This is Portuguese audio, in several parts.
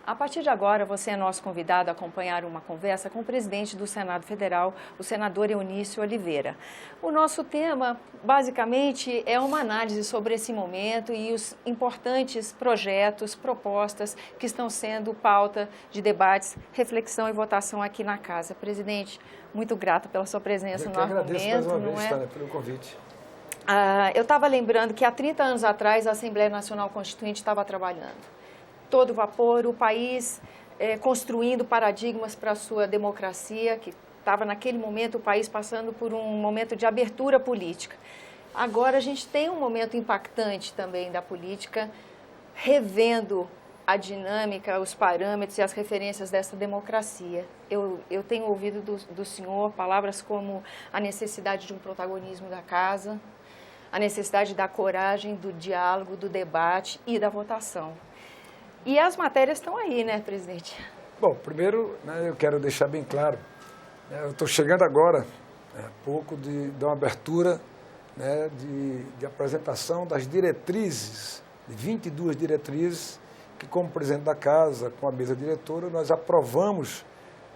A partir de agora, você é nosso convidado a acompanhar uma conversa com o presidente do Senado Federal, o senador Eunício Oliveira. O nosso tema, basicamente, é uma análise sobre esse momento e os importantes projetos, propostas que estão sendo pauta de debates, reflexão e votação aqui na Casa. Presidente, muito grata pela sua presença no argumento. Eu agradeço mais uma vez, Tânia, pelo convite. Eu estava lembrando que há 30 anos atrás a Assembleia Nacional Constituinte estava trabalhando. Todo vapor, o país construindo paradigmas para a sua democracia, que estava naquele momento o país passando por um momento de abertura política. Agora a gente tem um momento impactante também da política, revendo a dinâmica, os parâmetros e as referências dessa democracia. Eu tenho ouvido do senhor palavras como a necessidade de um protagonismo da casa, a necessidade da coragem, do diálogo, do debate e da votação. E as matérias estão aí, né, presidente? Bom, primeiro, eu quero deixar bem claro, eu estou chegando agora, pouco de uma abertura de apresentação das diretrizes, de 22 diretrizes, que como presidente da Casa, com a mesa diretora, nós aprovamos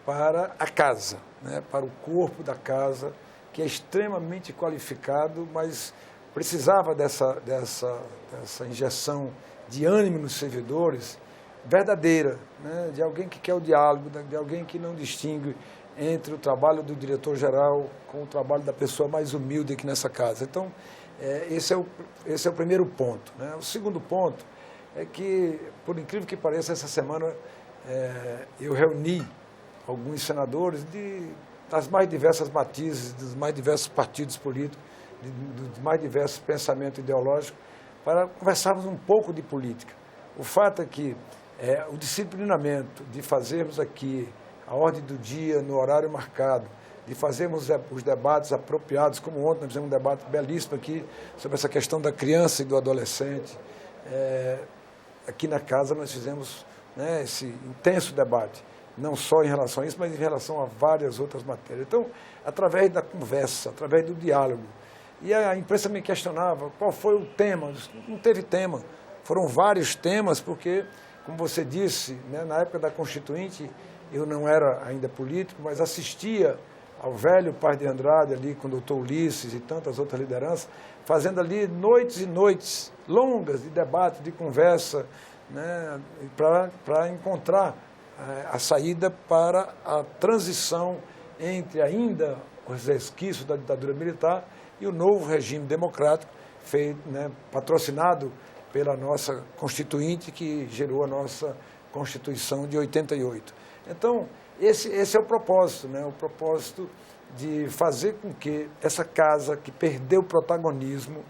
para a Casa, para o corpo da Casa, que é extremamente qualificado, mas precisava dessa injeção de ânimo nos servidores, verdadeira, de alguém que quer o diálogo, de alguém que não distingue entre o trabalho do diretor-geral com o trabalho da pessoa mais humilde aqui nessa casa. Então, esse é o primeiro ponto. O segundo ponto é que, por incrível que pareça, essa semana eu reuni alguns senadores das mais diversas matizes, dos mais diversos partidos políticos, dos mais diversos pensamentos ideológicos, para conversarmos um pouco de política. O fato é que o disciplinamento de fazermos aqui a ordem do dia no horário marcado, de fazermos os debates apropriados, como ontem nós fizemos um debate belíssimo aqui sobre essa questão da criança e do adolescente. Aqui na Casa nós fizemos esse intenso debate, não só em relação a isso, mas em relação a várias outras matérias. Então, através da conversa, através do diálogo. E a imprensa me questionava qual foi o tema. Não teve tema. Foram vários temas, porque, como você disse, na época da Constituinte, eu não era ainda político, mas assistia ao velho Paz de Andrade, ali com o doutor Ulisses e tantas outras lideranças, fazendo ali noites e noites longas de debate, de conversa, para encontrar a saída para a transição entre ainda os resquícios da ditadura militar e o novo regime democrático, feito, patrocinado pela nossa Constituinte, que gerou a nossa Constituição de 88. Então, esse é o propósito, o propósito de fazer com que essa casa que perdeu protagonismo,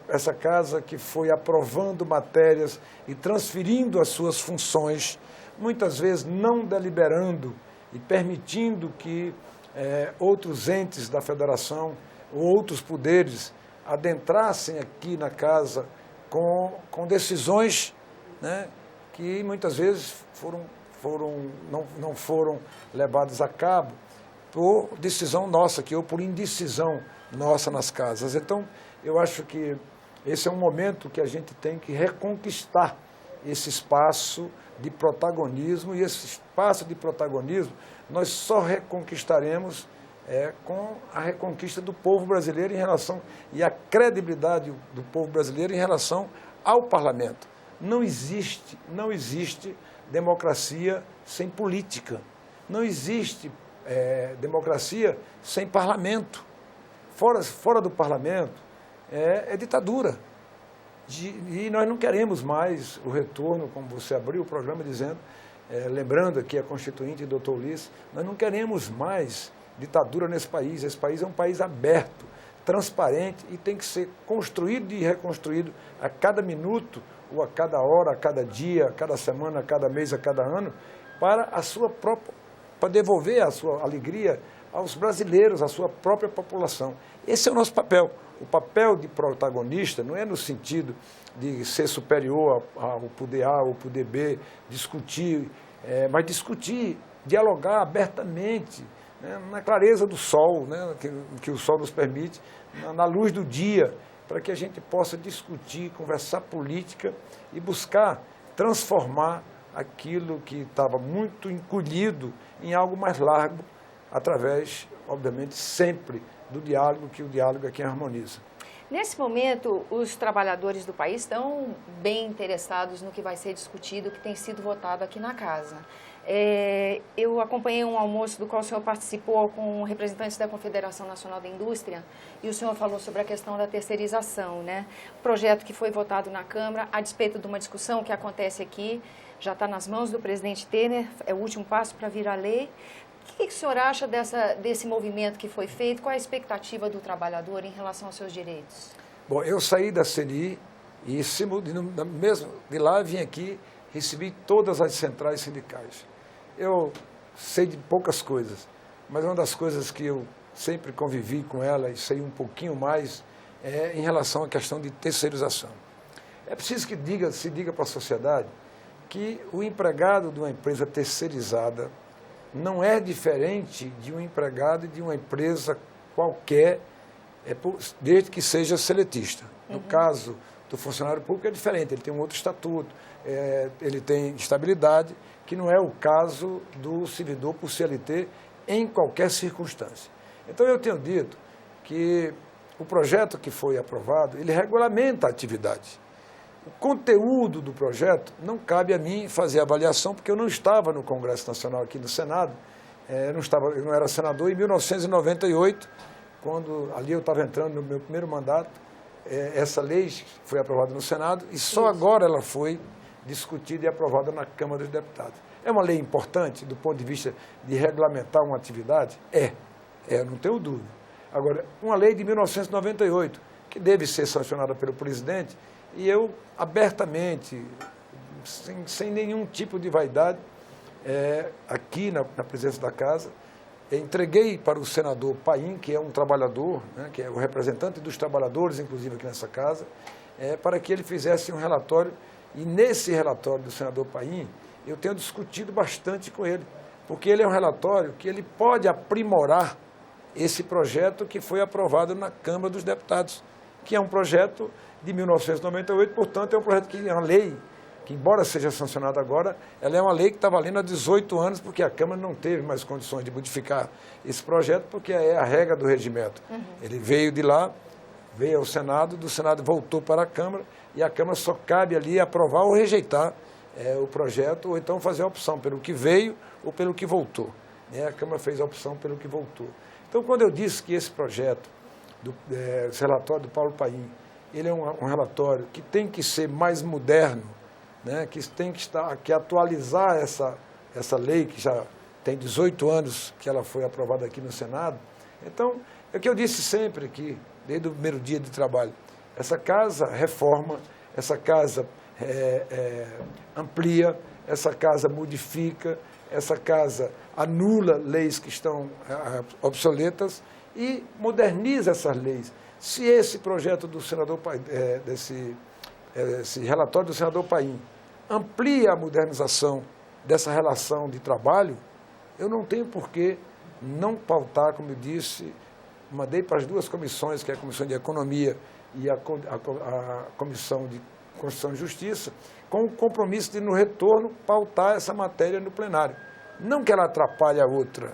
essa casa que foi aprovando matérias e transferindo as suas funções, muitas vezes não deliberando e permitindo que outros entes da federação ou outros poderes adentrassem aqui na Casa com decisões que muitas vezes não foram levadas a cabo por decisão nossa aqui, ou por indecisão nossa nas casas. Então, eu acho que esse é um momento que a gente tem que reconquistar esse espaço de protagonismo, e esse espaço de protagonismo nós só reconquistaremos com a reconquista do povo brasileiro em relação, e a credibilidade do povo brasileiro em relação ao parlamento. Não existe democracia sem política. Não existe democracia sem parlamento. Fora do parlamento é ditadura. E nós não queremos mais o retorno, como você abriu o programa dizendo, lembrando aqui a Constituinte do Dr. Ulisses, nós não queremos mais ditadura nesse país. Esse país é um país aberto, transparente, e tem que ser construído e reconstruído a cada minuto, ou a cada hora, a cada dia, a cada semana, a cada mês, a cada ano, para devolver a sua alegria aos brasileiros, à sua própria população. Esse é o nosso papel. O papel de protagonista não é no sentido de ser superior ao poder A ou ao poder B, discutir, mas discutir, dialogar abertamente, na clareza do sol, que o sol nos permite, na luz do dia, para que a gente possa discutir, conversar política e buscar transformar aquilo que estava muito encolhido em algo mais largo, através, obviamente, sempre do diálogo, que o diálogo é quem harmoniza. Nesse momento, os trabalhadores do país estão bem interessados no que vai ser discutido, que tem sido votado aqui na casa. Eu acompanhei um almoço do qual o senhor participou com representantes da Confederação Nacional da Indústria e o senhor falou sobre a questão da terceirização, né? O projeto que foi votado na Câmara, a despeito de uma discussão que acontece aqui, já está nas mãos do presidente Temer, é o último passo para virar lei. O que o senhor acha desse movimento que foi feito? Qual é a expectativa do trabalhador em relação aos seus direitos? Bom, eu saí da CNI e mesmo de lá vim aqui, recebi todas as centrais sindicais. Eu sei de poucas coisas, mas uma das coisas que eu sempre convivi com ela e sei um pouquinho mais é em relação à questão de terceirização. É preciso que se diga para a sociedade que o empregado de uma empresa terceirizada não é diferente de um empregado de uma empresa qualquer, desde que seja seletista. No caso do funcionário público é diferente, ele tem um outro estatuto, ele tem estabilidade, que não é o caso do servidor por CLT em qualquer circunstância. Então eu tenho dito que o projeto que foi aprovado, ele regulamenta a atividade. O conteúdo do projeto não cabe a mim fazer avaliação, porque eu não estava no Congresso Nacional aqui no Senado, eu não era senador em 1998, quando ali eu estava entrando no meu primeiro mandato, essa lei foi aprovada no Senado e só agora ela foi discutida e aprovada na Câmara dos Deputados. É uma lei importante do ponto de vista de regulamentar uma atividade? Não tenho dúvida. Agora, uma lei de 1998, que deve ser sancionada pelo presidente, e eu, abertamente, sem nenhum tipo de vaidade, aqui na presença da Casa, entreguei para o senador Paim, que é um trabalhador, né, que é o representante dos trabalhadores, inclusive aqui nessa Casa, para que ele fizesse um relatório. E nesse relatório do senador Paim, eu tenho discutido bastante com ele, porque ele é um relatório que ele pode aprimorar esse projeto que foi aprovado na Câmara dos Deputados, que é um projeto de 1998, portanto, é um projeto que é uma lei, que embora seja sancionada agora, ela é uma lei que está valendo há 18 anos, porque a Câmara não teve mais condições de modificar esse projeto, porque é a regra do regimento. Ele veio de lá, veio ao Senado, do Senado voltou para a Câmara, e a Câmara só cabe ali aprovar ou rejeitar o projeto, ou então fazer a opção pelo que veio ou pelo que voltou. A Câmara fez a opção pelo que voltou. Então, quando eu disse que esse projeto, esse relatório do Paulo Paim, ele é um relatório que tem que ser mais moderno, né, que tem que atualizar essa lei, que já tem 18 anos que ela foi aprovada aqui no Senado. Então, é o que eu disse sempre aqui, desde o primeiro dia de trabalho, essa Casa reforma, essa Casa amplia, essa Casa modifica, essa Casa anula leis que estão obsoletas e moderniza essas leis. Se esse projeto do senador Paim, esse relatório do senador Paim amplia a modernização dessa relação de trabalho, eu não tenho por que não pautar, como eu disse, mandei para as duas comissões, que é a Comissão de Economia e a Comissão de Constituição e Justiça, com o compromisso de, no retorno, pautar essa matéria no plenário. Não que ela atrapalhe a outra,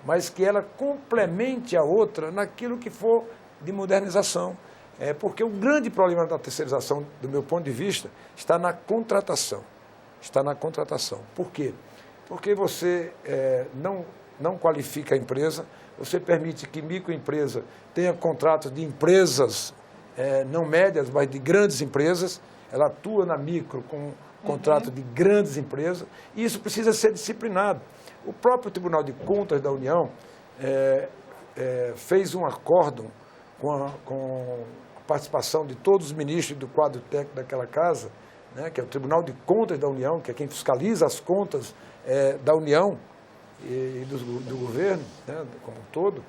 mas que ela complemente a outra naquilo que for de modernização. Porque o grande problema da terceirização, do meu ponto de vista, está na contratação. Está na contratação. Por quê? Porque você não qualifica a empresa, você permite que microempresa tenha contratos de empresas não médias, mas de grandes empresas, ela atua na micro com contrato de grandes empresas, e isso precisa ser disciplinado. O próprio Tribunal de Contas da União fez um acórdão com a participação de todos os ministros do quadro técnico daquela Casa, né, que é o Tribunal de Contas da União, que é quem fiscaliza as contas da União e do governo, né, como um todo.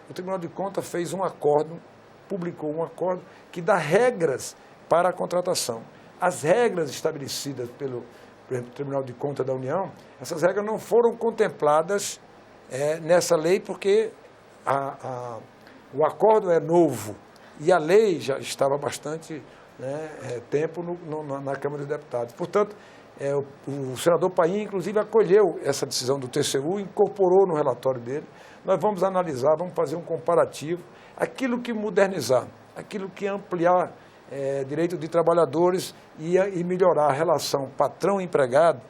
O Tribunal de Contas fez um acórdão, publicou um acórdão que dá regras para a contratação. As regras estabelecidas pelo Tribunal de Contas da União, essas regras não foram contempladas nessa lei, porque o acordo é novo e a lei já estava há bastante tempo na Câmara dos Deputados. Portanto, O senador Paim, inclusive, acolheu essa decisão do TCU, incorporou no relatório dele. Nós vamos analisar, vamos fazer um comparativo, aquilo que modernizar, aquilo que ampliar direito de trabalhadores e melhorar a relação patrão-empregado,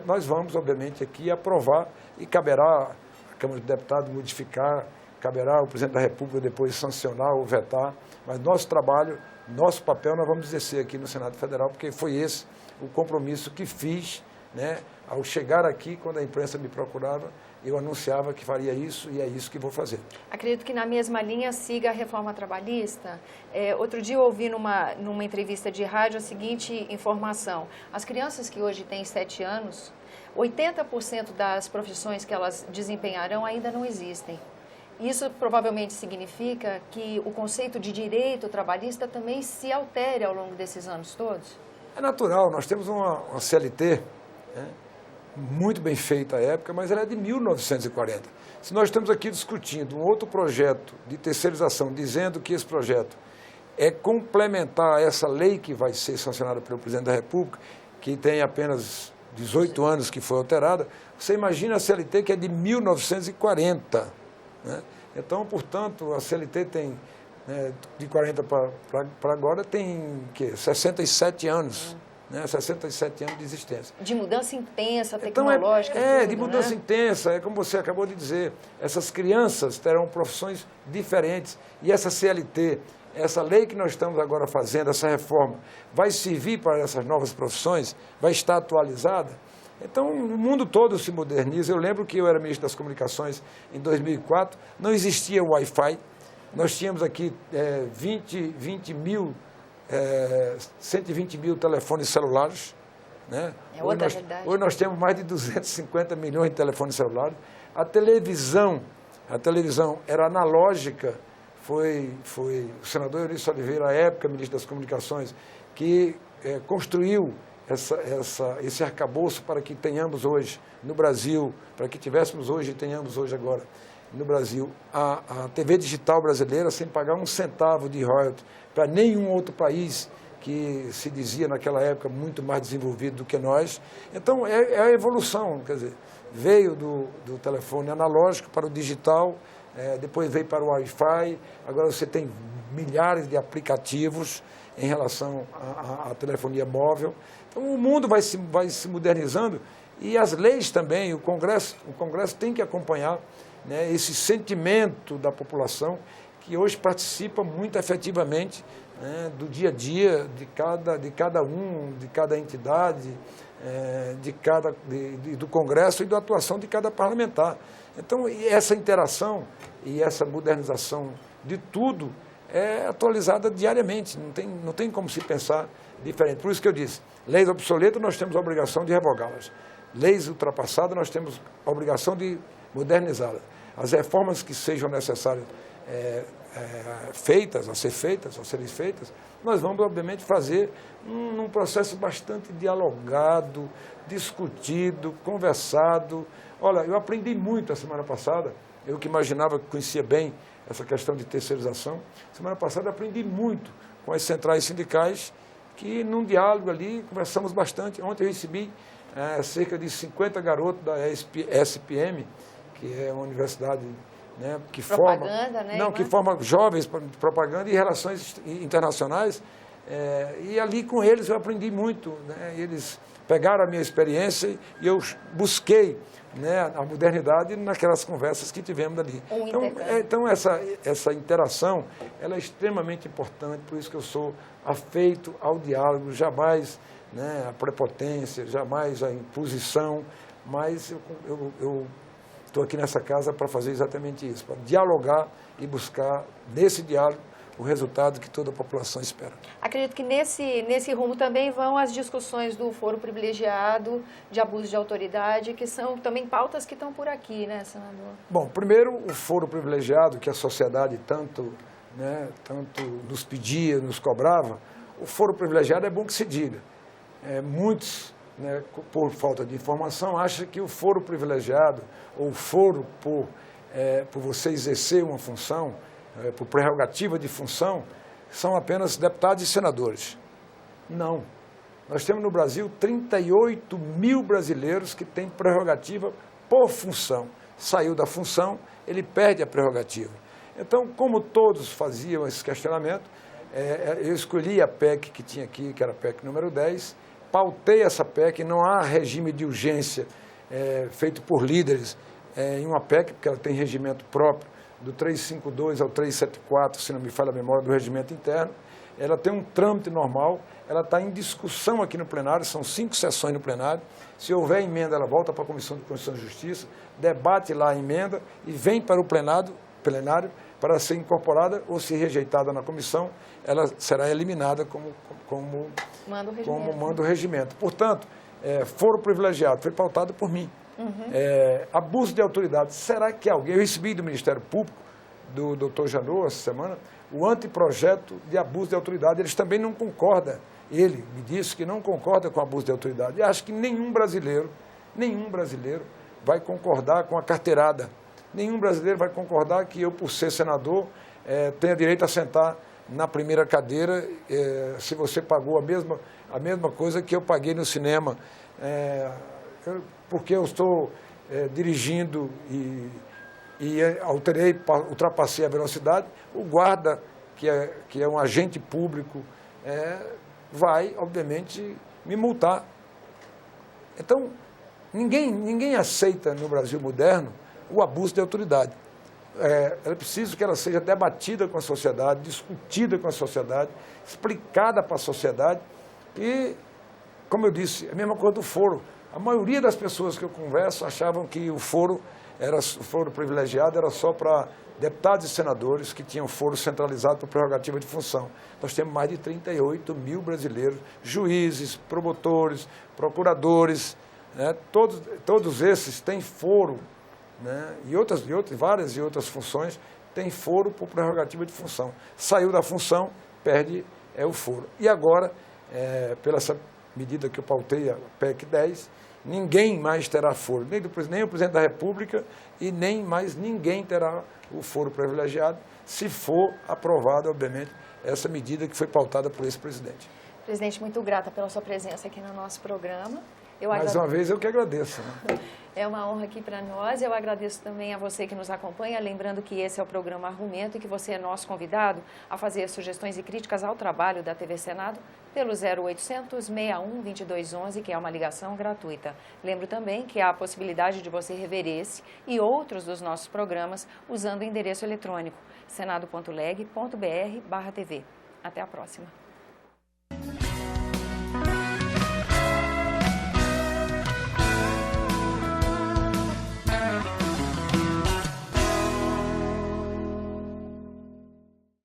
nós vamos, obviamente, aqui aprovar e caberá à Câmara de Deputados modificar, caberá ao Presidente da República depois sancionar ou vetar, mas nosso trabalho, nosso papel nós vamos exercer aqui no Senado Federal, porque foi esse o compromisso que fiz, né, ao chegar aqui, quando a imprensa me procurava, eu anunciava que faria isso e é isso que vou fazer. Acredito que na mesma linha siga a reforma trabalhista. Outro dia eu ouvi numa entrevista de rádio a seguinte informação: as crianças que hoje têm 7 anos, 80% das profissões que elas desempenharão ainda não existem. Isso provavelmente significa que o conceito de direito trabalhista também se altere ao longo desses anos todos? É natural, nós temos uma CLT, né, muito bem feita à época, mas ela é de 1940. Se nós estamos aqui discutindo um outro projeto de terceirização, dizendo que esse projeto é complementar a essa lei que vai ser sancionada pelo Presidente da República, que tem apenas 18 anos que foi alterada, você imagina a CLT que é de 1940. Né? Então, portanto, a CLT tem, de 40 para agora, tem 67 anos. 67 anos de existência. De mudança intensa, tecnológica. Então, de mudança intensa, é como você acabou de dizer. Essas crianças terão profissões diferentes. E essa CLT, essa lei que nós estamos agora fazendo, essa reforma, vai servir para essas novas profissões? Vai estar atualizada? Então, o mundo todo se moderniza. Eu lembro que eu era ministro das Comunicações em 2004, não existia o Wi-Fi. Nós tínhamos aqui 120 mil telefones celulares. Né? Hoje nós temos mais de 250 milhões de telefones celulares. A televisão era analógica. Foi o senador Eunício Oliveira, à época, ministro das Comunicações, que construiu esse arcabouço para que tenhamos hoje no Brasil, para que tivéssemos hoje e tenhamos hoje agora no Brasil, a TV digital brasileira sem pagar um centavo de royalties para nenhum outro país que se dizia naquela época muito mais desenvolvido do que nós. Então, é a evolução, quer dizer, veio do telefone analógico para o digital, depois veio para o Wi-Fi, agora você tem milhares de aplicativos em relação à telefonia móvel. Então, o mundo vai se modernizando e as leis também, o Congresso tem que acompanhar, né, esse sentimento da população que hoje participa muito efetivamente, né, do dia a dia de cada entidade, do Congresso e da atuação de cada parlamentar. Então, essa interação e essa modernização de tudo é atualizada diariamente, não tem como se pensar diferente. Por isso que eu disse, leis obsoletas nós temos a obrigação de revogá-las. Leis ultrapassadas nós temos a obrigação de modernizá-las. As reformas que sejam necessárias a serem feitas, nós vamos, obviamente, fazer num processo bastante dialogado, discutido, conversado. Olha, eu aprendi muito a semana passada, eu que imaginava que conhecia bem essa questão de terceirização, semana passada aprendi muito com as centrais sindicais, que num diálogo ali conversamos bastante. Ontem eu recebi cerca de 50 garotos da SPM, que é uma universidade, né, que forma jovens para propaganda e relações internacionais, e ali com eles eu aprendi muito, né, eles pegaram a minha experiência e eu busquei, né, a modernidade naquelas conversas que tivemos ali. Então essa interação ela é extremamente importante, por isso que eu sou afeito ao diálogo, jamais, né, a prepotência, jamais a imposição, mas eu estou aqui nessa casa para fazer exatamente isso, para dialogar e buscar, nesse diálogo, o resultado que toda a população espera. Acredito que nesse rumo também vão as discussões do foro privilegiado, de abuso de autoridade, que são também pautas que estão por aqui, né, senador? Bom, primeiro, o foro privilegiado, que a sociedade tanto nos pedia, nos cobrava, o foro privilegiado é bom que se diga. Muitos, né, por falta de informação, acham que o foro privilegiado, ou o foro por você exercer uma função, por prerrogativa de função, são apenas deputados e senadores. Não. Nós temos no Brasil 38 mil brasileiros que têm prerrogativa por função. Saiu da função, ele perde a prerrogativa. Então, como todos faziam esse questionamento, eu escolhi a PEC que tinha aqui, que era a PEC número 10, pautei essa PEC, não há regime de urgência feito por líderes em uma PEC, porque ela tem regimento próprio, do 352 ao 374, se não me falha a memória, do regimento interno. Ela tem um trâmite normal, ela está em discussão aqui no plenário, são 5 sessões no plenário. Se houver emenda, ela volta para a Comissão de Constituição e Justiça, debate lá a emenda e vem para o plenário para ser incorporada ou, se rejeitada na comissão, ela será eliminada como manda o regimento. Portanto, foro privilegiado foi pautado por mim. Abuso de autoridade. Será que alguém... Eu recebi do Ministério Público, do Dr. Janot, essa semana, o anteprojeto de abuso de autoridade. Eles também não concordam. Ele me disse que não concorda com abuso de autoridade. E acho que nenhum brasileiro vai concordar com a carteirada. Nenhum brasileiro vai concordar que eu, por ser senador, tenha direito a sentar na primeira cadeira se você pagou a mesma coisa que eu paguei no cinema. Porque eu estou dirigindo e ultrapassei a velocidade, o guarda, que é um agente público, vai, obviamente, me multar. Então, ninguém aceita no Brasil moderno o abuso de autoridade. É preciso que ela seja debatida com a sociedade, discutida com a sociedade, explicada para a sociedade e, como eu disse, é a mesma coisa do foro. A maioria das pessoas que eu converso achavam que o foro privilegiado era só para deputados e senadores que tinham foro centralizado por prerrogativa de função. Nós temos mais de 38 mil brasileiros, juízes, promotores, procuradores, né? Todos esses têm foro, né? Várias outras funções têm foro por prerrogativa de função. Saiu da função, perde o foro. E agora, pela essa medida que eu pautei, a PEC 10, ninguém mais terá foro, nem o presidente da República e nem mais ninguém terá o foro privilegiado, se for aprovada, obviamente, essa medida que foi pautada por esse presidente. Presidente, muito grata pela sua presença aqui no nosso programa. Mais uma vez, eu que agradeço. Né? É uma honra aqui para nós. Eu agradeço também a você que nos acompanha, lembrando que esse é o programa Argumento e que você é nosso convidado a fazer sugestões e críticas ao trabalho da TV Senado pelo 0800 61 2211, que é uma ligação gratuita. Lembro também que há a possibilidade de você rever esse e outros dos nossos programas usando o endereço eletrônico senado.leg.br/tv. Até a próxima.